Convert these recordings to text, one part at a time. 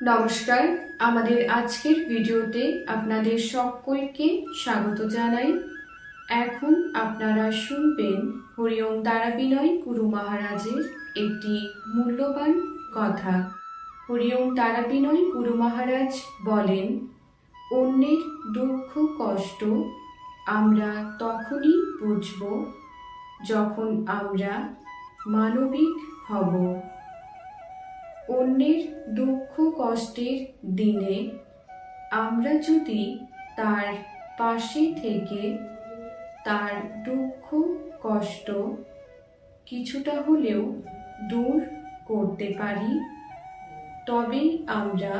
নমস্কার, আমাদের আজকের ভিডিওতে আপনাদের সকলকে স্বাগত জানাই। এখন আপনারা শুনবেন হরিওম তারাবিনয় গুরু মহারাজের একটি মূল্যবান কথা। হরিওম তারাবিনয় গুরু মহারাজ বলেন, অন্যের দুঃখ কষ্ট আমরা তখনই বুঝব যখন আমরা মানবিক হব। অন্যের দুঃখ কষ্টের দিনে আমরা যদি তার পাশে থেকে তার দুঃখ কষ্ট কিছুটা হলেও দূর করতে পারি, তবেই আমরা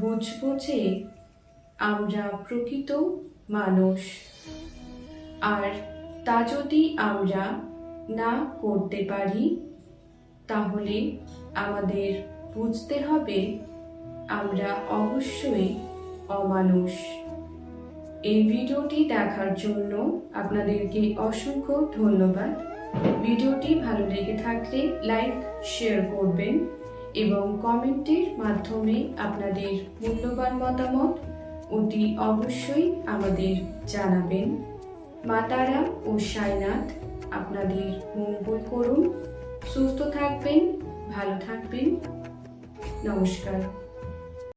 বুঝব যে আমরা প্রকৃত মানুষ। আর তা যদি আমরা না করতে পারি, তাহলে আমাদের বুঝতে হবে আমরা অবশ্যই অমানুষ। এই ভিডিওটি দেখার জন্য আপনাদেরকে অসংখ্য ধন্যবাদ। ভিডিওটি ভালো লেগে থাকলে লাইক শেয়ার করবেন এবং কমেন্টের মাধ্যমে আপনাদের মূল্যবান মতামত অতি অবশ্যই আমাদের জানাবেন। মা তারা ও সাইনাথ আপনাদের মঙ্গল করুন। সুস্থ থাকবেন, ভালো থাকবেন। নমস্কার।